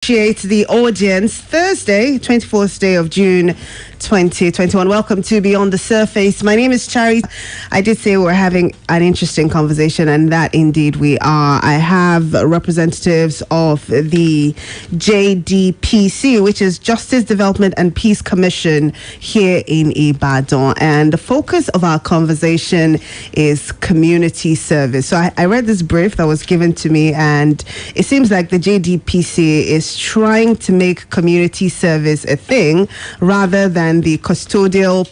Appreciate the audience. Thursday, 24th day of June 2021. Welcome to Beyond the Surface. My name is Charity. I did say we're having an interesting conversation, and that indeed we are. I have representatives of the JDPC, which is Justice Development and Peace Commission here in Ibadan. And the focus of our conversation is community service. So I read this brief that was given to me, and it seems like the JDPC is trying to make community service a thing rather than the custodial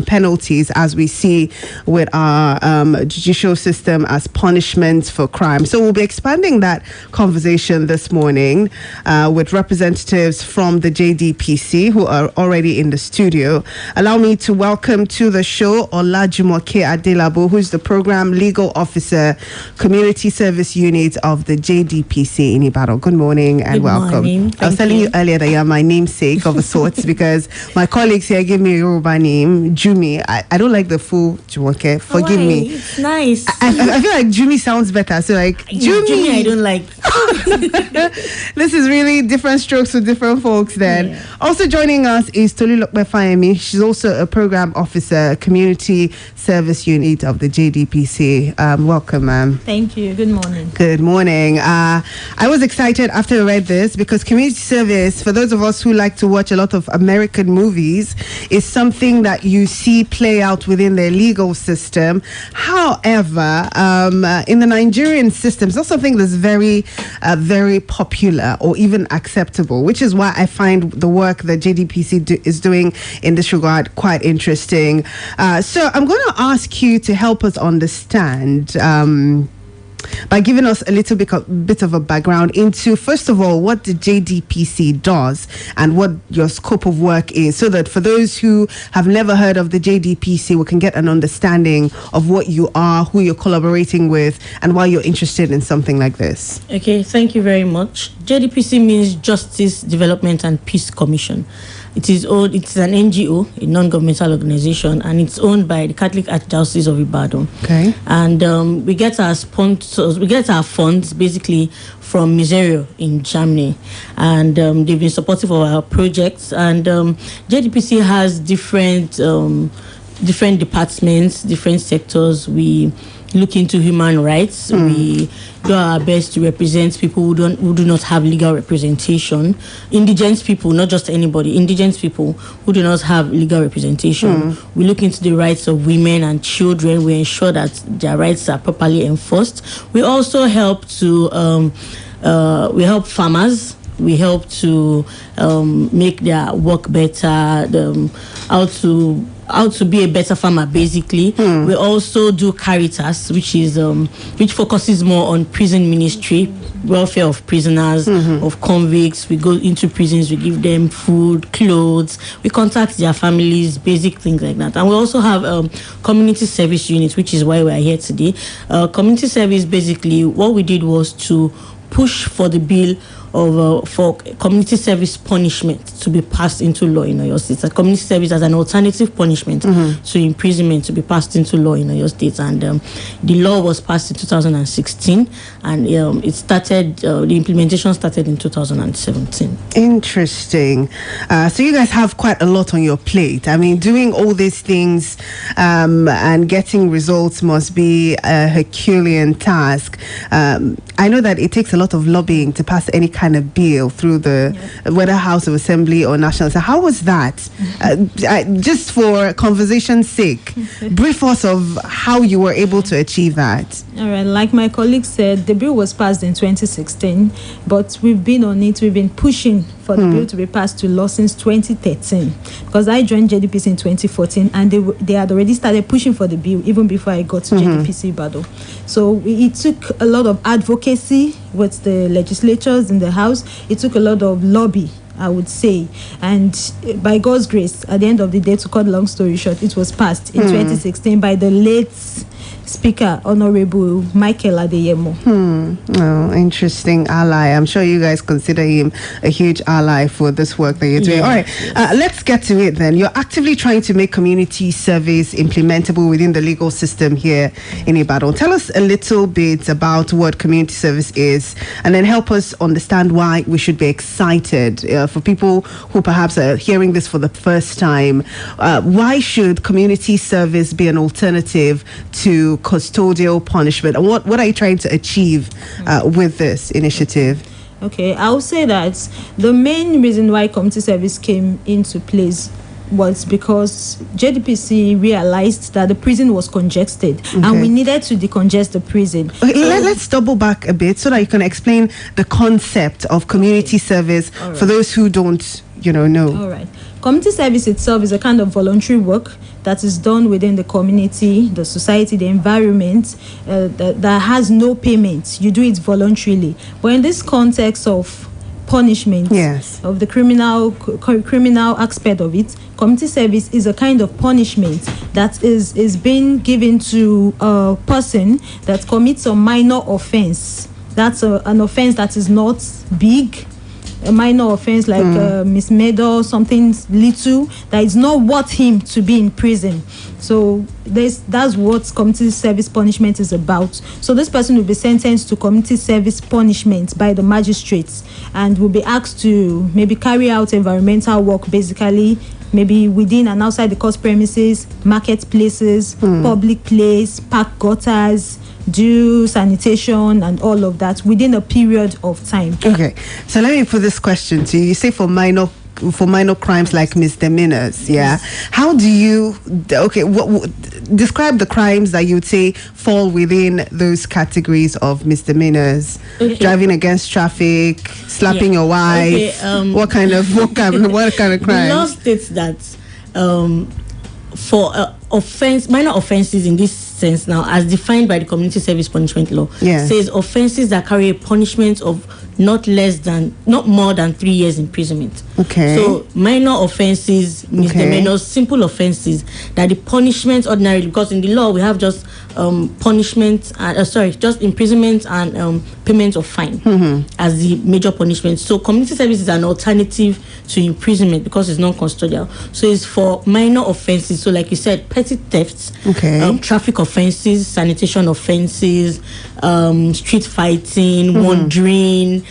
penalties as we see with our judicial system as punishment for crime. So we'll be expanding that conversation this morning with representatives from the JDPC who are already in the studio. Allow me to welcome to the show Olajumoke Adelabo, who is the Program Legal Officer, Community Service Unit of the JDPC in Ibadan. Good morning and welcome. Morning. I was telling you earlier that you're my namesake of a sort because my colleagues here give me a Yoruba name, Jumi. I don't like the full Jumoke. Forgive me. It's nice. I feel like Jumi sounds better. So like Jumi, I don't like. This is really different strokes for different folks then. Yeah. Also joining us is Tolulokpe Fayemi. She's also a program officer, community service unit of the JDPC. Welcome, ma'am. Thank you. Good morning. Good morning. I was excited after I read this because community service, for those of us who like to watch a lot of American movies, is something that you see play out within their legal system. However, in the Nigerian system, it's not something that's very popular or even acceptable, which is why I find the work that JDPC is doing in this regard quite interesting. So I'm going to ask you to help us understand by giving us a little bit of a background into, first of all, what the JDPC does and what your scope of work is, so that for those who have never heard of the JDPC, we can get an understanding of what you are, who you're collaborating with, and why you're interested in something like this. Okay, thank you very much. JDPC means Justice Development and Peace Commission. It's an NGO, a non-governmental organization, and it's owned by the Catholic Archdiocese of Ibadan. Okay. And we get our funds basically from Miserio in Germany, and they've been supportive of our projects. And JDPC has different departments, different sectors. We look into human rights. We do our best to represent people who do not have legal representation. Indigent people, not just anybody, indigent people who do not have legal representation. We look into the rights of women and children. We ensure that their rights are properly enforced. We also help to we help farmers. We help to make their work better, how to be a better farmer, basically. We also do Caritas, which focuses more on prison ministry, welfare of prisoners, of convicts. We go into prisons, we give them food, clothes, we contact their families, basic things like that. And we also have community service units, which is why we are here today. Community service, basically, what we did was to push for the bill for community service punishment to be passed into law in Oyo State. Community service as an alternative punishment to imprisonment to be passed into law in Oyo State. And the law was passed in 2016, and it started. The implementation started in 2017. Interesting. So you guys have quite a lot on your plate. I mean, doing all these things and getting results must be a Herculean task. I know that it takes a lot of lobbying to pass any kind of bill through the whether House of Assembly or National. So how was that? Just for conversation's sake, brief us of how you were able to achieve that. All right, like my colleague said, the bill was passed in 2016, but we've been on it. We've been pushing for the bill to be passed to law since 2013, because I joined JDPC in 2014, and they had already started pushing for the bill even before I got to JDPC Ibadan. So it took a lot of advocacy with the legislatures in the House. It took a lot of lobby, I would say, and by God's grace, at the end of the day, to cut long story short, it was passed in 2016 by the late Speaker, Honorable Michael Adeyemo. Oh, interesting ally. I'm sure you guys consider him a huge ally for this work that you're doing. Yeah. All right, let's get to it then. You're actively trying to make community service implementable within the legal system here in Ibadan. Tell us a little bit about what community service is, and then help us understand why we should be excited. For people who perhaps are hearing this for the first time, why should community service be an alternative to custodial punishment, and what are you trying to achieve with this initiative? Okay, I will say that the main reason why community service came into place was because JDPC realized that the prison was congested, and we needed to decongest the prison. Okay, let's double back a bit so that you can explain the concept of community service for those who don't know. All right. Community service itself is a kind of voluntary work that is done within the community, the society, the environment, that has no payment. You do it voluntarily. But in this context of punishment, of the criminal aspect of it, community service is a kind of punishment that is being given to a person that commits a minor offense. That's an offense that is not big. A minor offense like misdemeanor, something little that is not worth him to be in prison. So that's what community service punishment is about. So this person will be sentenced to community service punishment by the magistrates, and will be asked to maybe carry out environmental work, basically maybe within and outside the court premises, marketplaces, public place, park gutters, do sanitation and all of that within a period of time. Okay, so let me put this question to you. You say for minor crimes like misdemeanors, how do you describe the crimes that you would say fall within those categories of misdemeanors? Driving against traffic, slapping your wife. What kind of crime? The law states that for minor offenses in this sense now, as defined by the community service punishment law, says offenses that carry a punishment of not more than 3 years imprisonment. So minor offenses, misdemeanors, simple offenses that the punishment ordinarily, because in the law we have just punishment just imprisonment and payment of fine as the major punishment. So community service is an alternative to imprisonment because it's non-custodial. So it's for minor offenses. So like you said, petty thefts, traffic offenses, sanitation offenses, street fighting, wandering,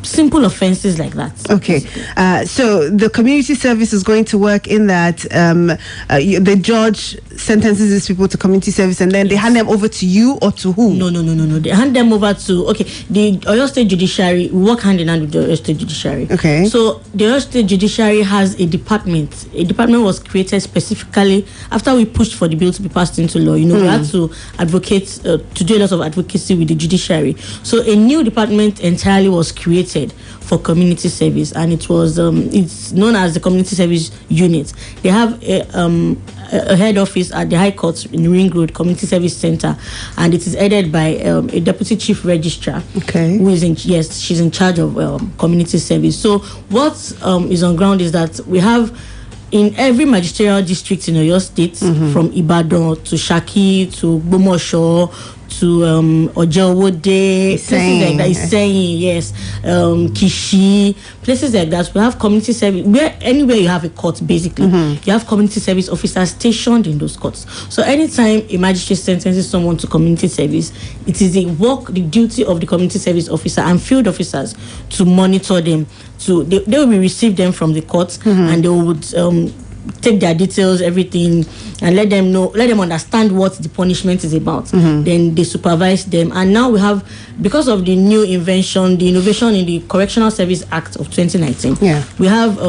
simple offenses like that. So the community service is going to work in that the judge sentences these people to community service, and then they hand them over to you or to who? No. They hand them over to the Oyo State Judiciary. We work hand in hand with the Oyo State Judiciary. So the Oyo State Judiciary has a department. A department was created specifically after we pushed for the bill to be passed into law. We had to advocate to do a lot of advocacy with the judiciary. So a new department entirely was created for community service, and it was it's known as the Community Service Unit. They have a head office at the High Court in Ring Road Community Service Center, and it is headed by a deputy chief registrar who is she's in charge of community service. So what is on ground is that we have in every magisterial district in Oyo State, from Ibadan to Shaki to Bomosho to Ojewode, places like that, Kishi, places like that. We have community service anywhere you have a court, basically, you have community service officers stationed in those courts. So anytime a magistrate sentences someone to community service, it is the duty of the community service officer and field officers to monitor them. So they will receive them from the courts, and they would take their details, everything, and let them understand what the punishment is about. Then they supervise them. And now we have, because of the new innovation in the Correctional Service Act of 2019, we have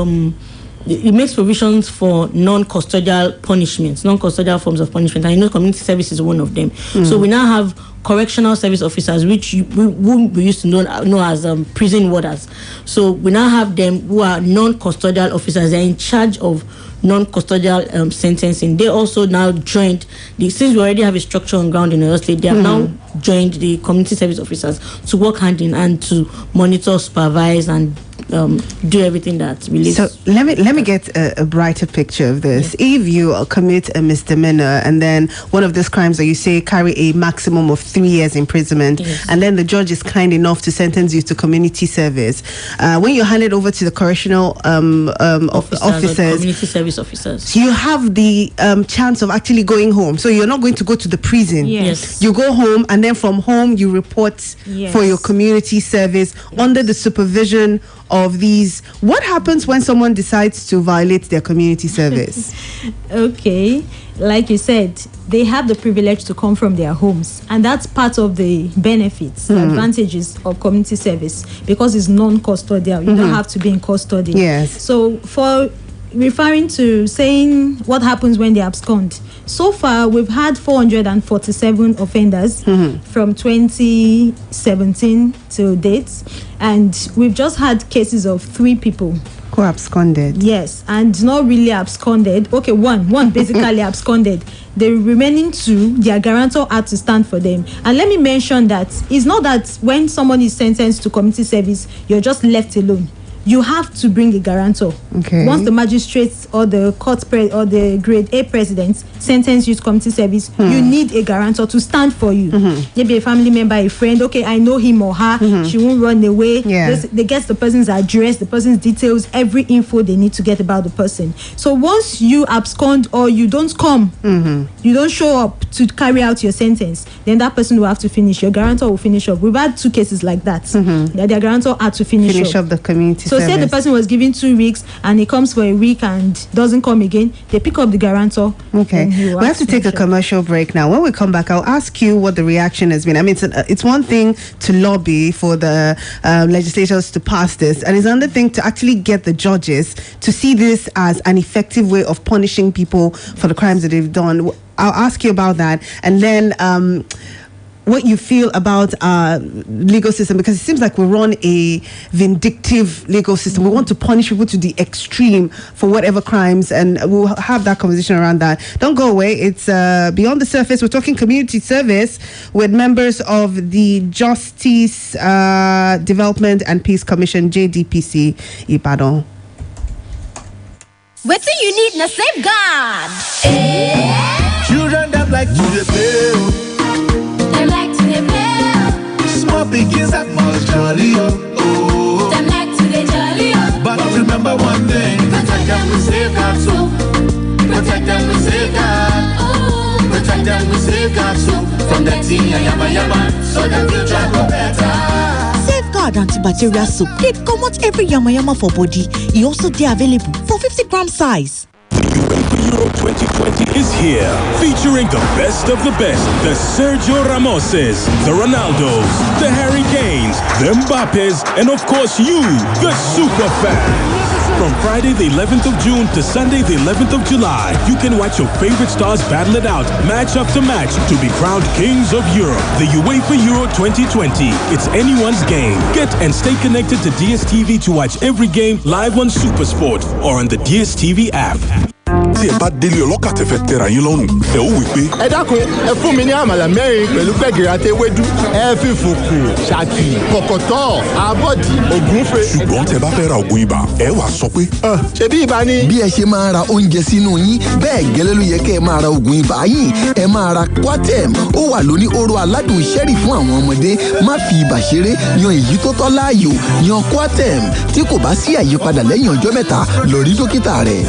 it makes provisions for non-custodial punishments, non-custodial forms of punishment. And community service is one of them. So we now have correctional service officers, which we used to know as prison warders. So we now have them who are non-custodial officers. They're in charge of non-custodial sentencing. They also now joined since we already have a structure on ground in Oyo State, they have now joined the community service officers to work hand in hand to monitor, supervise, and do everything that relates. So let me get a brighter picture of this. Yes. If you commit a misdemeanor and then one of these crimes that you say carry a maximum of 3 years imprisonment, yes, and then the judge is kind enough to sentence you to community service, when you hand it over to the correctional officers, community service officers, you have the chance of actually going home. So you're not going to go to the prison. Yes. You go home, and then from home you report, yes, for your community service, yes, under the supervision of these. What happens when someone decides to violate their community service? Okay, like you said, they have the privilege to come from their homes, and that's part of the benefits, the advantages of community service, because it's non-custodial. You don't have to be in custody. Yes. So for referring to saying what happens when they abscond, so far we've had 447 offenders from 2017 till date, and we've just had cases of 3 people who absconded. Yes, and not really absconded. Okay, one basically absconded. The remaining 2, their guarantor had to stand for them. And let me mention that it's not that when someone is sentenced to community service, you're just left alone. You have to bring a guarantor. Okay. Once the magistrates or the court or the grade A president sentence you to community service, you need a guarantor to stand for you. Maybe a family member, a friend. Okay, I know him or her. She won't run away. Yeah. They get the person's address, the person's details, every info they need to get about the person. So once you abscond or you don't come, you don't show up to carry out your sentence, then that person will have to finish. Your guarantor will finish up. We've had 2 cases like that. That their guarantor had to finish up the community. So say the person was given 2 weeks and he comes for a week and doesn't come again, they pick up the guarantor. Okay, we have to take a commercial break now. When we come back, I'll ask you what the reaction has been. I mean, it's one thing to lobby for the legislators to pass this, and it's another thing to actually get the judges to see this as an effective way of punishing people for the crimes that they've done. I'll ask you about that, and then what you feel about our legal system, because it seems like we run a vindictive legal system. We want to punish people to the extreme for whatever crimes, and we'll have that conversation around that. Don't go away. It's Beyond the Surface. We're talking community service with members of the Justice Development and Peace Commission, JDPC, Ibadan. What do you need na safeguard? Children that like to play. Them like to play. Small pigs that must jolly oh. Them like to jolly oh. But remember one thing, protect them with safeguard so. Protect them with safeguard. Protect them with safeguard so. From the teen yama so the future go better. Safeguard antibacterial soap. They come out every yama for body. It also they available for 50-gram size. Euro 2020 is here, featuring the best of the best, the Sergio Ramoses, the Ronaldos, the Harry Kanes, the Mbappes, and of course you, the super fans. From Friday the 11th of June to Sunday the 11th of July, you can watch your favorite stars battle it out, match after match, to be crowned kings of Europe. The UEFA Euro 2020. It's anyone's game. Get and stay connected to DSTV to watch every game live on SuperSport or on the DSTV app. tí ẹ bá délé ọlọ́kà tẹ́fẹ́ tẹ́ra yín lọ́rùn ẹ ó wí pé. ẹ dákun ẹ fún mi ní àmàlà mẹ́rin pẹ̀lú gbẹ̀gìrì àti ewédú ẹ fi fùkù ṣàkì kọ̀kọ̀tọ̀ àbọ̀dì ògúnfe. ṣùgbọ́n tẹ bá fẹ́ ra ògùn ibà ẹ wàá sọ pé. ṣebí ibà ni. bí ẹ ṣe máa ra oúnjẹ sínú yín bẹ́ẹ̀ gẹ́lẹ́ ló yẹ kẹ́ ẹ máa ra ògùn ibà yín. ẹ máa ra Coartem ó wà lóní hóró aládùn ṣẹ́rì fún àwọn ọmọdé. má fi ibà ṣeré, yan èyí tó tọ́ láàyò. yan Coartem tí kò bá sí àyípadà lẹ́yìn ọjọ́ mẹ́ta lọ rí dókítà rẹ̀.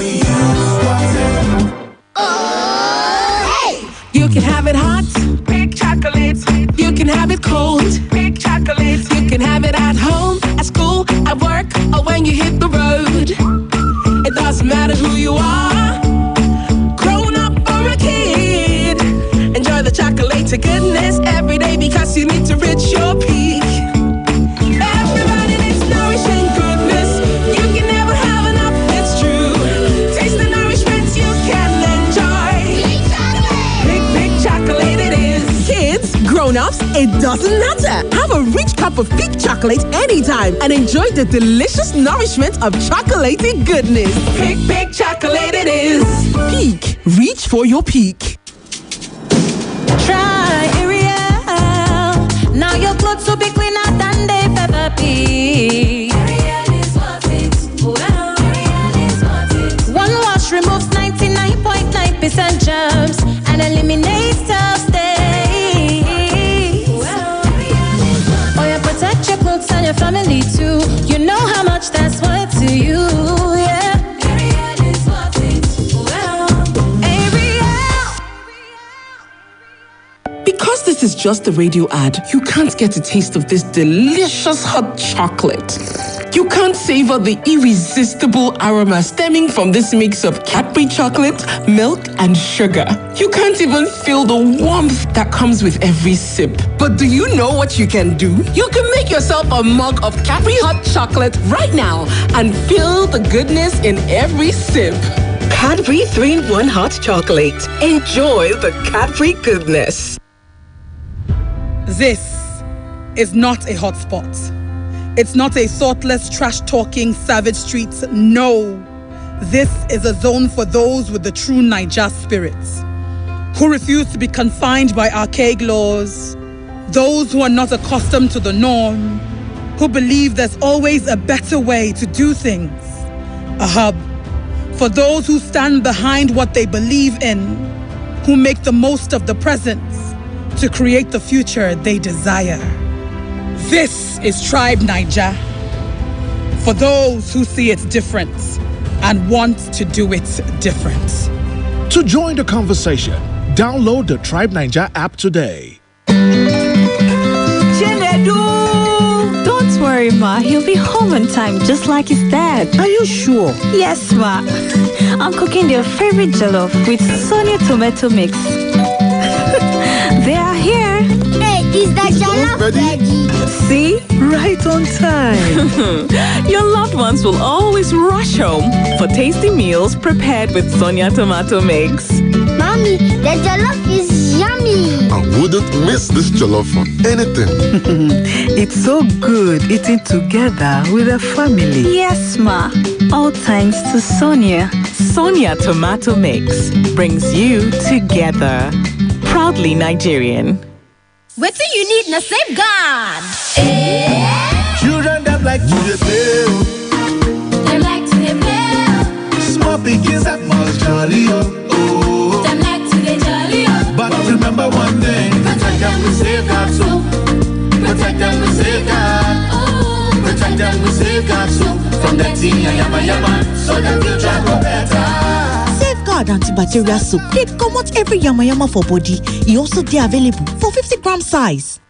You can have it hot, big chocolate. You can have it cold, big chocolate. You can have it at home, at school, at work, or when you hit the road. It doesn't matter who you are, grown up or a kid. Enjoy the chocolate to goodness every day because you need to reach your peak. Everybody needs nourishing goodness. You can never have enough, it's true. Taste the nourishment you can enjoy. Big chocolate it is. Kids, grown-ups, it doesn't matter. Have a rich cup of peak chocolate anytime and enjoy the delicious nourishment of chocolaty goodness. Big chocolate it is. Peak. Reach for your peak. Try Ariel. Now your clothes will be cleaner than they've ever been. Ariel is what is just a radio ad. You can't get a taste of this delicious hot chocolate. You can't savor the irresistible aroma stemming from this mix of Cadbury chocolate, milk, and sugar. You can't even feel the warmth that comes with every sip. But do you know what you can do? You can make yourself a mug of Cadbury hot chocolate right now and feel the goodness in every sip. Cadbury 3-in-1 hot chocolate. Enjoy the Cadbury goodness. This is not a hotspot. It's not a thoughtless, trash-talking, savage streets. No. This is a zone for those with the true Naija spirits, who refuse to be confined by archaic laws, those who are not accustomed to the norm, who believe there's always a better way to do things. A hub for those who stand behind what they believe in, who make the most of the present to create the future they desire. This is Tribe Naija, for those who see it different and want to do it different. To join the conversation, download the Tribe Naija app today. Don't worry, Ma. He'll be home on time, just like his dad. Are you sure? Yes, Ma. I'm cooking their favorite jollof with Sonia tomato mix. They are here. Hey, is the jollof ready? See? Right on time. Your loved ones will always rush home for tasty meals prepared with Sonia tomato mix. Mommy, the jollof is yummy. I wouldn't miss this jollof for anything. It's so good eating together with a family. Yes, Ma. All thanks to Sonia. Sonia tomato mix brings you together. Proudly Nigerian. What do you need in a safeguard? Children that like to play. They like to play. Small pigs that must jolly. They like to jolly. But remember one thing, protect them with safeguard too. Protect them with safeguard. Protect them with safeguard too. From the teen yama yama, so the future go better. Safeguard antibacterial soap. They come out every yama for body. It also they available for 50-gram size.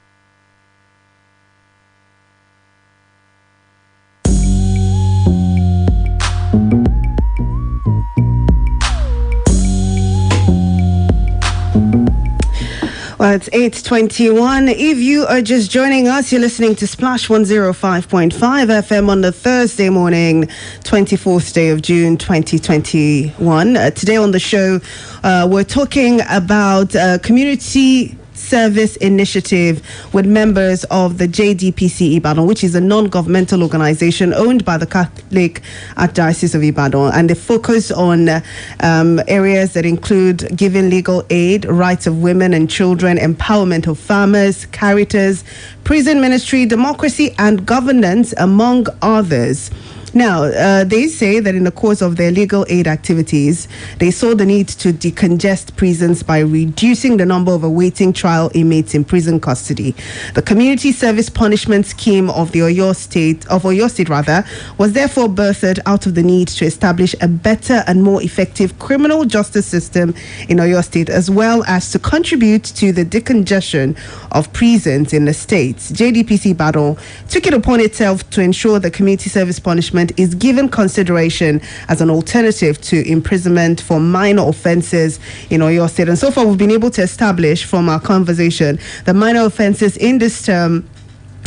Well, it's 8:21. If you are just joining us, you're listening to Splash 105.5 FM on the Thursday morning, 24th day of June, 2021. Today on the show, we're talking about community service initiative with members of the JDPC Ibadan, which is a non-governmental organization owned by the Catholic Archdiocese of Ibadan, and they focus on areas that include giving legal aid, rights of women and children, empowerment of farmers, Caritas, prison ministry, democracy and governance, among others. Now, they say that in the course of their legal aid activities, they saw the need to decongest prisons by reducing the number of awaiting trial inmates in prison custody. The community service punishment scheme of the Oyo State was therefore birthed out of the need to establish a better and more effective criminal justice system in Oyo State, as well as to contribute to the decongestion of prisons in the state. JDPC Ibadan took it upon itself to ensure that community service punishment is given consideration as an alternative to imprisonment for minor offences in Oyo State. And so far, we've been able to establish from our conversation that minor offences in this term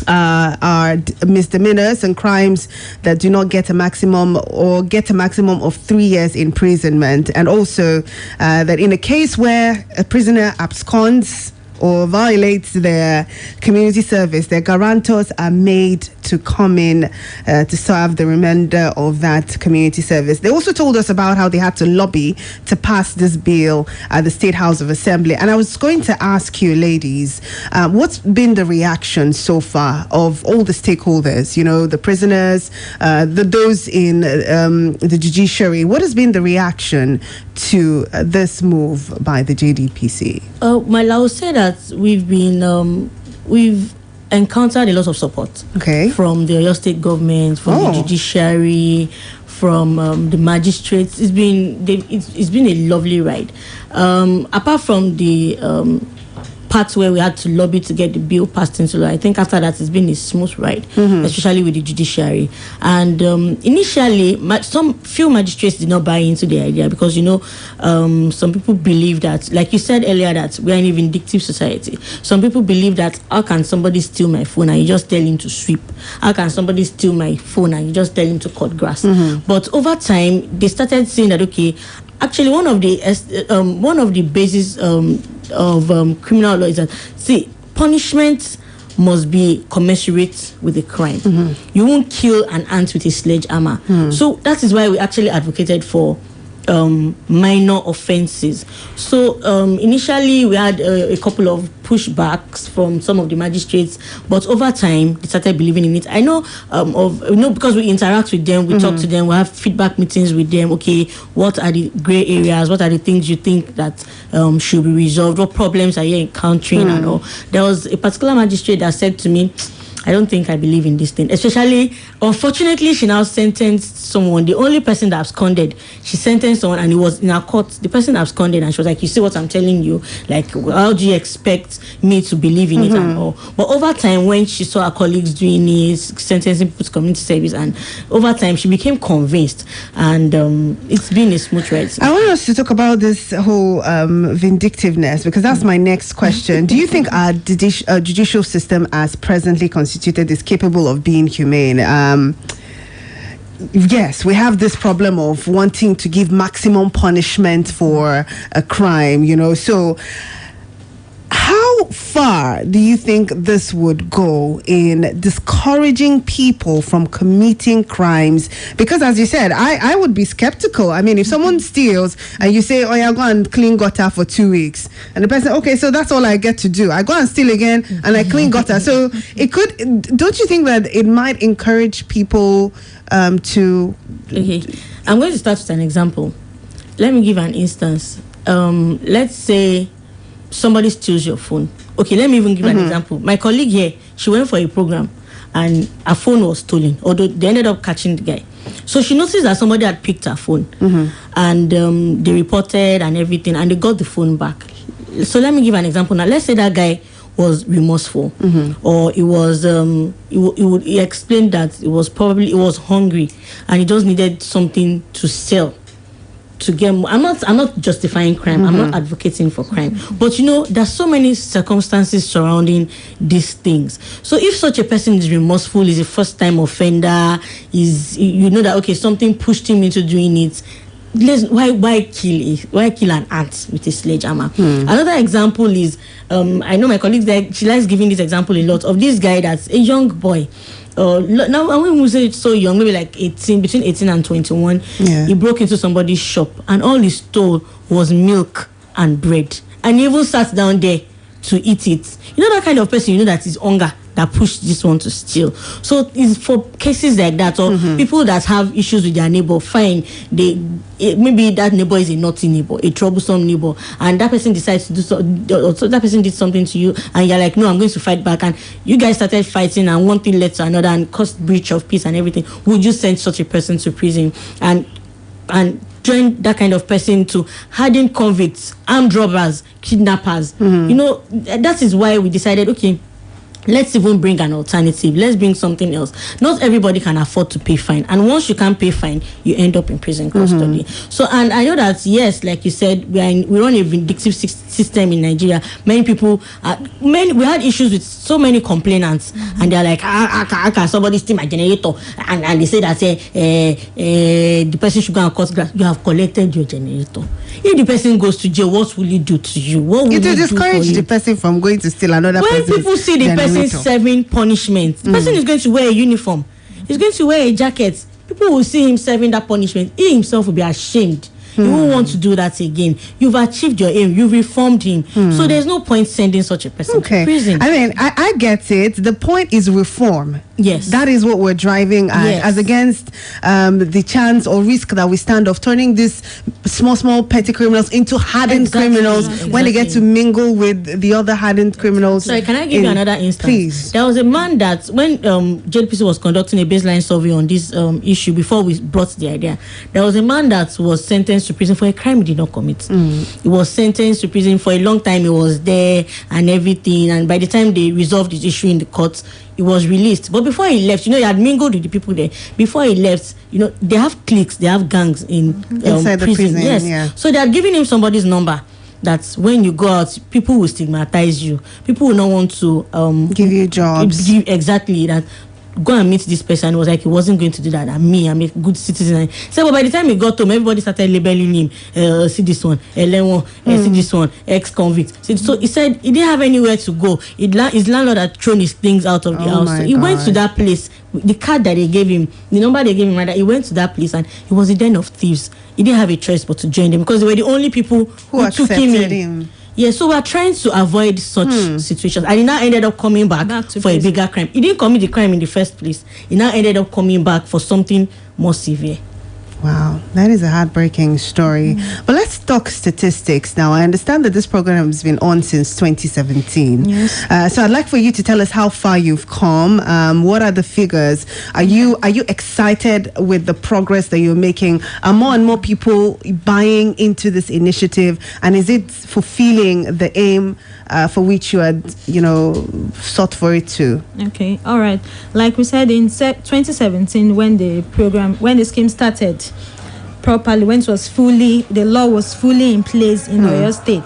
are misdemeanors and crimes that do not get a maximum of 3 years imprisonment. And also that in a case where a prisoner absconds or violates their community service, their guarantors are made to come in to serve the remainder of that community service. They also told us about how they had to lobby to pass this bill at the State House of Assembly. And I was going to ask you, ladies, what's been the reaction so far of all the stakeholders, you know, the prisoners, those in the judiciary? What has been the reaction to this move by the JDPC? I would say that we've encountered a lot of support from the Oyo State government, from the judiciary, from the magistrates. It's been a lovely ride. Apart from the part where we had to lobby to get the bill passed into law. I think after that, it's been a smooth ride, especially with the judiciary. And initially, some few magistrates did not buy into the idea because, some people believe that, like you said earlier, that we are in a vindictive society. Some people believe that, how can somebody steal my phone and you just tell him to sweep? How can somebody steal my phone and you just tell him to cut grass? But over time, they started saying that, okay, actually one of the bases of criminal law is that, see, punishment must be commensurate with the crime. You won't kill an ant with a sledgehammer. So that is why we actually advocated for minor offenses. So initially we had a couple of pushbacks from some of the magistrates, but over time they started believing in it. I know because we interact with them, we talk to them, we have feedback meetings with them. Okay, what are the gray areas? What are the things you think that should be resolved? What problems are you encountering and all? There was a particular magistrate that said to me, I don't think I believe in this thing. Especially, unfortunately, she now sentenced someone. The only person that absconded, she sentenced someone, and it was in her court. The person absconded, and she was like, "You see what I'm telling you? Like, how do you expect me to believe in it and all?" But over time, when she saw her colleagues doing it, sentencing people to community service, and over time, she became convinced, and it's been a smooth ride. I want us to talk about this whole vindictiveness, because that's my next question. Do you think our judicial system, as presently constituted, is capable of being humane? Yes, we have this problem of wanting to give maximum punishment for a crime, so how far do you think this would go in discouraging people from committing crimes? Because as you said, I would be skeptical. I mean, if someone steals and you say, oh yeah, go and clean gutter for 2 weeks, and the person, okay, so that's all I get to do. I go and steal again and I clean gutter. So it could, don't you think that it might encourage people to... Okay, I'm going to start with an example. Let me give an instance. Let's say somebody steals your phone. Okay, let me even give an example. My colleague here, she went for a program and her phone was stolen, although they ended up catching the guy. So she noticed that somebody had picked her phone and they reported and everything, and they got the phone back. So let me give an example now. Let's say that guy was remorseful, or it was he explained that he was hungry and he just needed something to sell to get more. I'm not justifying crime. I'm not advocating for crime. But there's so many circumstances surrounding these things. So if such a person is remorseful, is a first time offender, is that okay, something pushed him into doing it, why kill an ant with a sledgehammer? Another example is I know my colleagues that she likes giving this example a lot of this guy that's a young boy. Now I wouldn't say it's so young, maybe like 18, between 18 and 21. He broke into somebody's shop and all he stole was milk and bread, and he even sat down there to eat it. That kind of person, that is hunger that pushed this one to steal. So it's for cases like that, or people that have issues with their neighbor. Fine, maybe that neighbor is a naughty neighbor, a troublesome neighbor, and that person decides to do so that person did something to you, and you're like, no, I'm going to fight back, and you guys started fighting, and one thing led to another, and caused breach of peace and everything. Would you send such a person to prison and join that kind of person to hardened convicts, armed robbers, kidnappers? That is why we decided, okay, let's even bring an alternative. Let's bring something else. Not everybody can afford to pay fine, and once you can't pay fine, you end up in prison custody. So, and I know that, yes, like you said, we run a vindictive system in Nigeria. Many people, we had issues with so many complainants, and they're like, how can somebody steal my generator? And they say that the person should go and cut grass. You have collected your generator. If the person goes to jail, what will he do to you? What will it will discourage the person from going to steal another person's When people see the person serving punishment, the person is going to wear a uniform, he's going to wear a jacket. People will see him serving that punishment. He himself will be ashamed. He won't want to do that again. You've achieved your aim. You've reformed him. So there's no point sending such a person to prison. I mean, I get it. The point is reform. Yes. That is what we're driving at, as against the chance or risk that we stand of turning these small petty criminals into hardened criminals when they get to mingle with the other hardened criminals. Sorry, can I give you another instance? Please. There was a man that when JDPC was conducting a baseline survey on this issue before we brought the idea, there was a man that was sentenced to prison for a crime he did not commit. He was sentenced to prison for a long time. He was there and everything, and by the time they resolved this issue in the courts, he was released. But before he left, he had mingled with the people there. Before he left, they have cliques, they have gangs in inside the prison. Yes. Yeah. So they are giving him somebody's number. That when you go out, people will stigmatize you. People will not want to give you jobs. Exactly that. Go and meet this person. He was like, he wasn't going to do that. And me, I'm a good citizen. So, but by the time he got home, everybody started labeling him. See this one, see this one, ex-convict. So he said he didn't have anywhere to go. His landlord had thrown his things out of the house. So he went to that place. The card that they gave him, the number they gave him, rather, he went to that place and it was a den of thieves. He didn't have a choice but to join them because they were the only people who took him in. Yeah, so we're trying to avoid such situations. And he now ended up coming back for a bigger crime. He didn't commit the crime in the first place. He now ended up coming back for something more severe. Wow, that is a heartbreaking story. But let's talk statistics now. I understand that this program has been on since 2017. Yes. So I'd like for you to tell us how far you've come. What are the figures? Are you excited with the progress that you're making? Are more and more people buying into this initiative? And is it fulfilling the aim for which you had, sought for it to? Okay, all right. Like we said in 2017, when the scheme started properly, when the law was fully in place in Oyo State,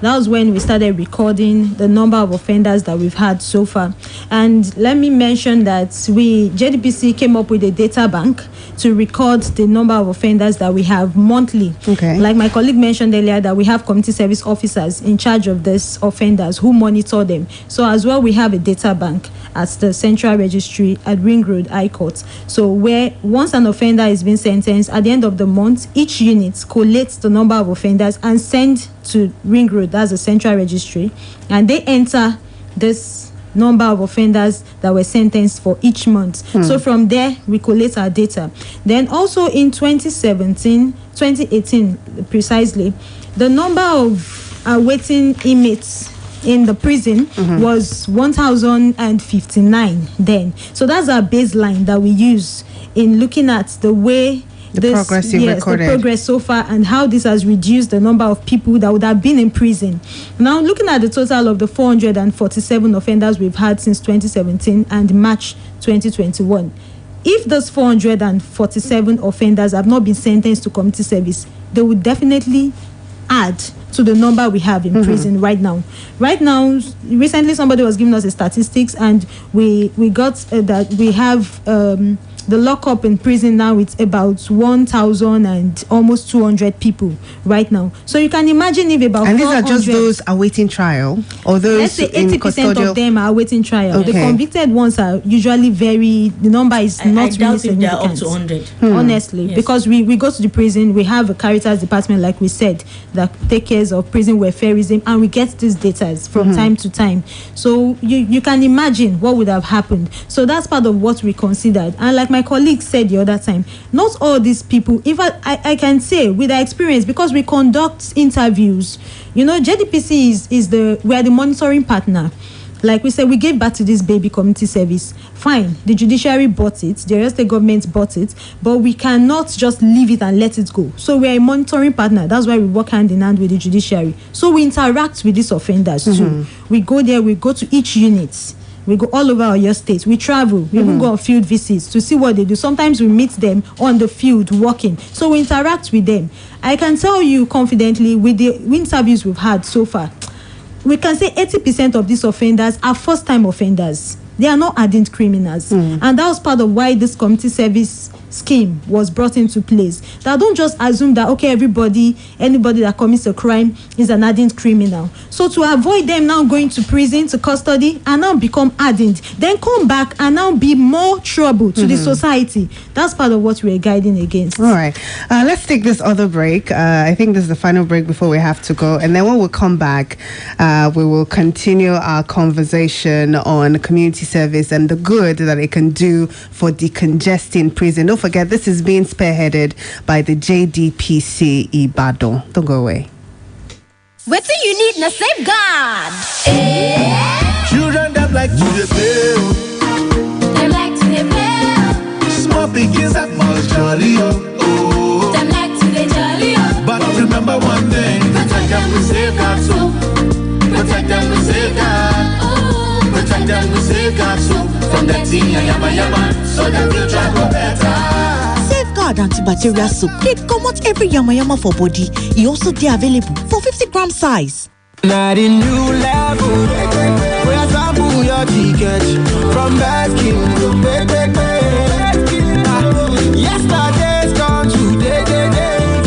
that was when we started recording the number of offenders that we've had so far. And let me mention that JDPC came up with a data bank to record the number of offenders that we have monthly. Okay. Like my colleague mentioned earlier, that we have community service officers in charge of these offenders who monitor them. So as well, we have a data bank at the Central Registry at Ring Road High Court. So where once an offender is being sentenced, at the end of the month, each unit collates the number of offenders and send to Ring Road, that's the Central Registry, and they enter this number of offenders that were sentenced for each month. So from there, we collate our data. Then also in 2018 precisely, the number of awaiting inmates in the prison was 1,059 then. So that's our baseline that we use in looking at the way progress you've recorded. The progress so far and how this has reduced the number of people that would have been in prison. Now, looking at the total of the 447 offenders we've had since 2017 and March 2021, if those 447 offenders have not been sentenced to community service, they would definitely add to the number we have in prison right now. Right now, recently somebody was giving us the statistics, and we got that we have the lockup in prison now, it's about 1,000 and almost 200 people right now. So you can imagine if about and these are just those awaiting trial, or those let's say 80% of them are awaiting trial. Okay. The convicted ones are usually the number is not really significant. They are up to 100. Honestly, Yes. because we go to the prison, we have a Caritas department, like we said, that take care of prison welfareism, and we get these data from time to time. So you can imagine what would have happened. So that's part of what we considered. And like my colleague said the other time, not all these people, in fact, I can say with our experience, because we conduct interviews, JDPC we are the monitoring partner. Like we said, we gave back to this baby community service. Fine, the judiciary bought it, the Oyo State government bought it, but we cannot just leave it and let it go. So we are a monitoring partner. That's why we work hand in hand with the judiciary. So we interact with these offenders too. We go there, we go to each unit. We go all over Oyo State. We travel. We even go on field visits to see what they do. Sometimes we meet them on the field working. So we interact with them. I can tell you confidently, with the interviews we've had so far, we can say 80% of these offenders are first-time offenders. They are not hardened criminals. And that was part of why this community service scheme was brought into place. That don't just assume that anybody that commits a crime is an hardened criminal. So to avoid them now going to prison, to custody, and now become hardened, then come back and now be more trouble to the society. That's part of what we're guiding against. All right. Let's take this other break. I think this is the final break before we have to go. And then when we come back, we will continue our conversation on community service and the good that it can do for decongesting prison. Don't forget, this is being spearheaded by the JDPC Ibadan. Don't go away. What do you need in a safeguard? Children that like to play. They like to play. Small pigs that must jolly. They like to jolly. But remember one thing, protect them with safeguard too. Protect them with safeguard. Protect them with safeguard too. From the teen and yama so the future go better. Safeguard antibacterial soap. They come out every yama for body. It also they available for 50-gram size. Not a new level. Where sample your ticket from Baskin to yesterday's gone today.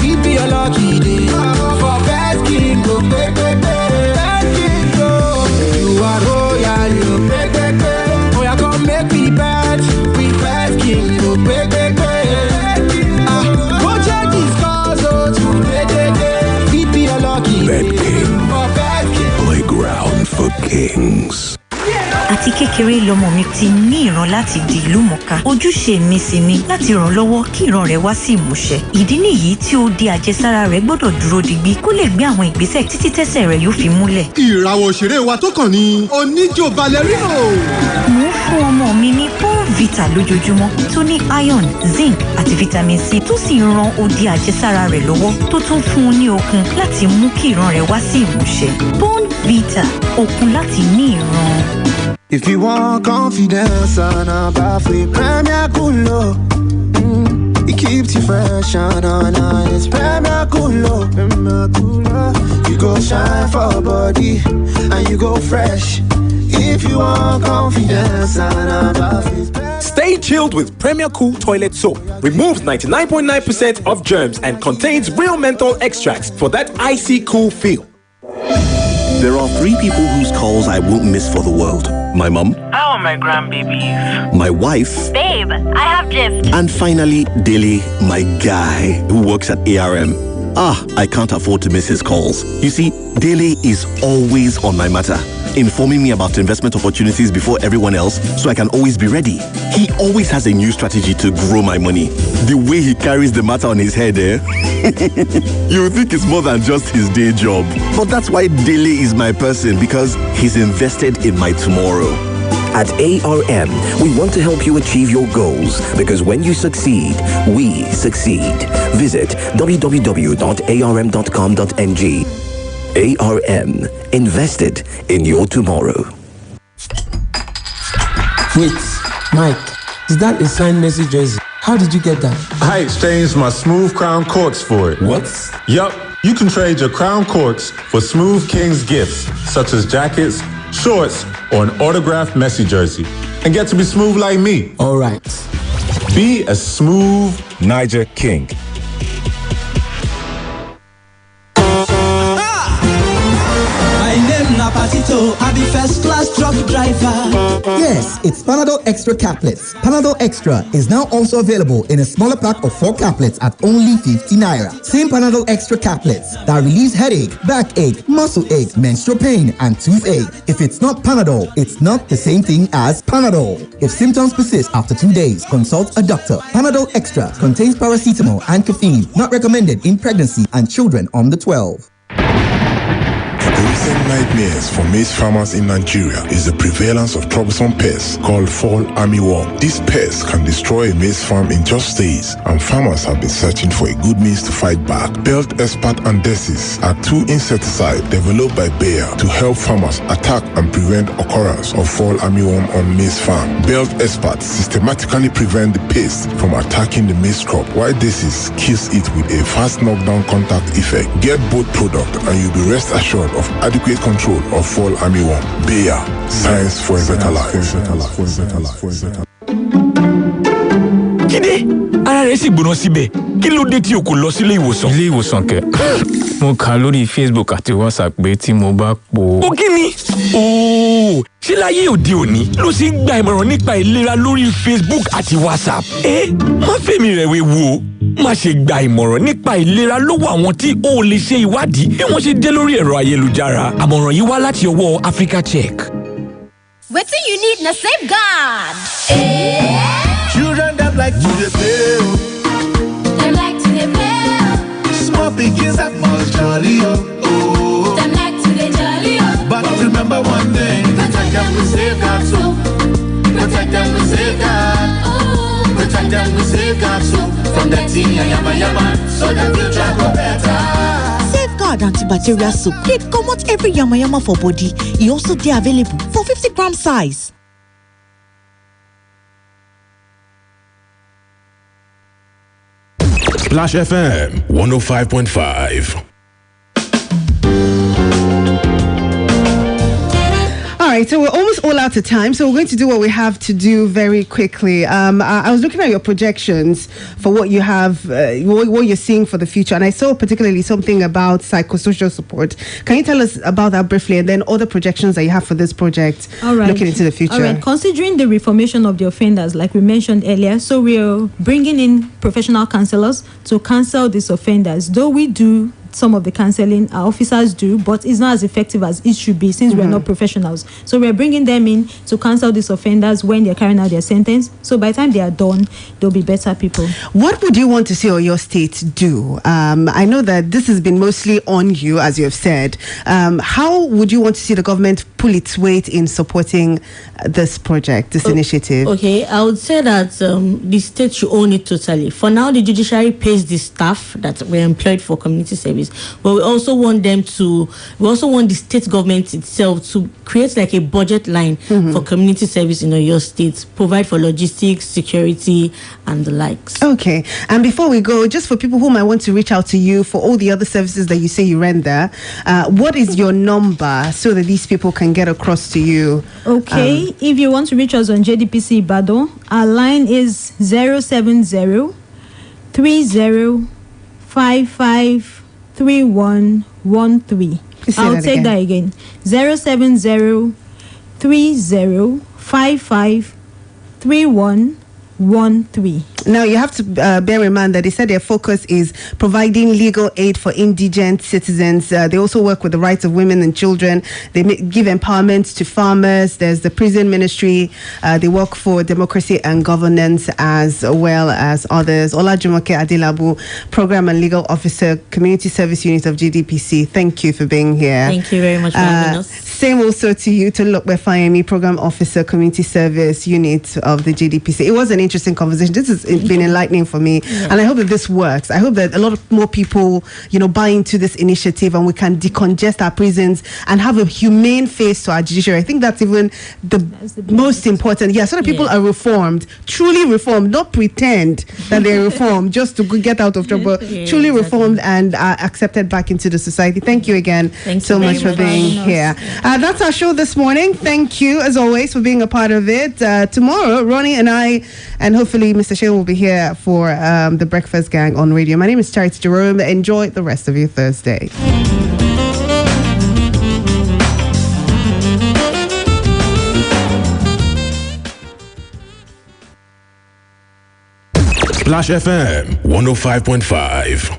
Keep your lucky day for Baskin to Baskin go. You are royal, you oh yeah, come make me bad with Baskin to go check these cars today. Keep your lucky day for Baskin. Playground for kings. Àti kékeré lọmọ mi ti ní ìran láti di ìlú mọ̀ká. Ojúṣe mi sì ni láti ràn lọ́wọ́ kí ìran rẹ̀ wá sí ìmúṣẹ. Ìdí nìyí tí ó di àjẹsára rẹ̀ gbọ́dọ̀ dúró digbí kó lè gbé àwọn ìgbésẹ̀ títí tẹ́sẹ̀ rẹ̀ yóò fi múlẹ̀. Ìràwọ̀ òṣèré wa tó kàn ní oníjó ballerino. Mo fún ọmọ mi ní Vita lójoojúmọ́ tó ní iron, zinc àti vitamin C tó sì ran odi àjẹsára rẹ̀ lọ́wọ́ tó tún fún un ní okun láti mú kí ìran rẹ̀ wá sí ìmúṣẹ. Vita, okun láti ní ìran. If you want confidence and a baffle, Premier Kulo. It keeps you fresh and honest. Premier Kulo. You go shine for body and you go fresh. If you want confidence and a baffle. Stay chilled with Premier Cool Toilet Soap. Removes 99.9% of germs and contains real menthol extracts for that icy cool feel. There are 3 people whose calls I won't miss for the world. My mom. How are my grandbabies? My wife. Babe, I have gifts. And finally, Dilly, my guy who works at ARM. I can't afford to miss his calls. You see, Dilly is always on my matter, informing me about investment opportunities before everyone else so I can always be ready. He always has a new strategy to grow my money. The way he carries the matter on his head, you would think it's more than just his day job. But that's why Dele is my person, because he's invested in my tomorrow. At ARM, we want to help you achieve your goals, because when you succeed, we succeed. Visit www.arm.com.ng. ARM, invested in your tomorrow. Wait, Mike, is that a signed Messi jersey? How did you get that? I exchanged my Smooth Crown Corks for it. What? Yup, you can trade your Crown Corks for Smooth Kings gifts, such as jackets, shorts, or an autographed Messi jersey, and get to be smooth like me. All right. Be a smooth Niger King. Patito, I be first class truck driver. Yes, it's Panadol Extra Caplets. Panadol Extra is now also available in a smaller pack of 4 caplets at only 50 naira. Same Panadol Extra Caplets that relieves headache, backache, muscle ache, menstrual pain, and toothache. If it's not Panadol, it's not the same thing as Panadol. If symptoms persist after 2 days, consult a doctor. Panadol Extra contains paracetamol and caffeine. Not recommended in pregnancy and children under 12. Recent nightmares for maize farmers in Nigeria is the prevalence of troublesome pests called fall armyworm. These pests can destroy a maize farm in just days, and farmers have been searching for a good means to fight back. Belt Expert and Decis are 2 insecticides developed by Bayer to help farmers attack and prevent occurrence of fall armyworm on maize farm. Belt Expert systematically prevent the pest from attacking the maize crop, while Decis kills it with a fast knockdown contact effect. Get both products and you'll be rest assured of adequate control of fall armyworm. Bayer, science for a better life. Kide, ara ara rẹ̀ sì gbóná síbẹ̀ kí ló dé tí o kò lọ sílé ìwòsàn. ilé ìwòsàn kẹ̀ mo kà lórí Facebook àti WhatsApp pé tí mo bá po. ó kí ni. ooo ṣé láyé òde òní ló sì ń gba ìmọ̀ràn nípa ìlera lórí Facebook àti WhatsApp. má fèmí rẹ̀ wéwu o má ṣe gba ìmọ̀ràn nípa ìlera lọ́wọ́ àwọn tí ó lè ṣe ìwádìí bí wọ́n ṣe dé lórí ẹ̀rọ ayélujára. àmọ̀ràn yìí wá láti ọwọ́ Africa Check. Wetin you need na safeguard. Children that like to dey play. Dem like to dey play. Small pickins that must jolly oh. Dem like to dey jolly oh. But remember one thing, protect them with safeguard so. Protect them with safeguard. Protect them with safeguard so. From the teen and yama so the future go better. Safeguard antibacterial soap dey comot every yamayama for body. E also dey available for 50-gram size. Splash FM 105.5. All right, so we're almost all out of time, so we're going to do what we have to do very quickly. I was looking at your projections for what you have, what you're seeing for the future, and I saw particularly something about psychosocial support. Can you tell us about that briefly, and then other projections that you have for this project, looking into the future? All right, considering the reformation of the offenders, like we mentioned earlier, so we're bringing in professional counselors to counsel these offenders, though we do some of the counseling our officers do, but it's not as effective as it should be since we're not professionals. So we're bringing them in to counsel these offenders when they're carrying out their sentence. So by the time they are done, they'll be better people. What would you want to see your state do? I know that this has been mostly on you, as you have said. How would you want to see the government pull its weight in supporting this project, this initiative? Okay, I would say that the state should own it totally. For now, the judiciary pays the staff that were employed for community service, but we also want the state government itself to create like a budget line for community service in your state, provide for logistics, security, and the likes. Okay, and before we go, just for people who might want to reach out to you for all the other services that you say you render, what is your number so that these people can get across to you? Okay, if you want to reach us on JDPC Ibadan, our line is 070 30 55 3113. I'll take that again. 070 30 55 3113. Now, you have to bear in mind that they said their focus is providing legal aid for indigent citizens. They also work with the rights of women and children. They give empowerment to farmers. There's the prison ministry. They work for democracy and governance as well as others. Olajumoke Adilabu, Program and Legal Officer, Community Service Unit of GDPC. Thank you for being here. Thank you very much for having us. Same also to you, Tolokwe Fayemi, Program Officer, Community Service Unit of the GDPC. It was an interesting conversation. This has been enlightening for me, and I hope that this works. I hope that a lot of more people, buy into this initiative, and we can decongest our prisons and have a humane face to our judiciary. I think that's even the most important. Yeah, so that people are reformed, truly reformed, not pretend that they're reformed just to get out of trouble. Truly reformed and accepted back into the society. Thank you again so much for being here. That's our show this morning. Thank you, as always, for being a part of it. Tomorrow, Ronnie and I, and hopefully Mr. Shane will be here for the Breakfast Gang on radio. My name is Charity Jerome. Enjoy the rest of your Thursday. Splash FM 105.5.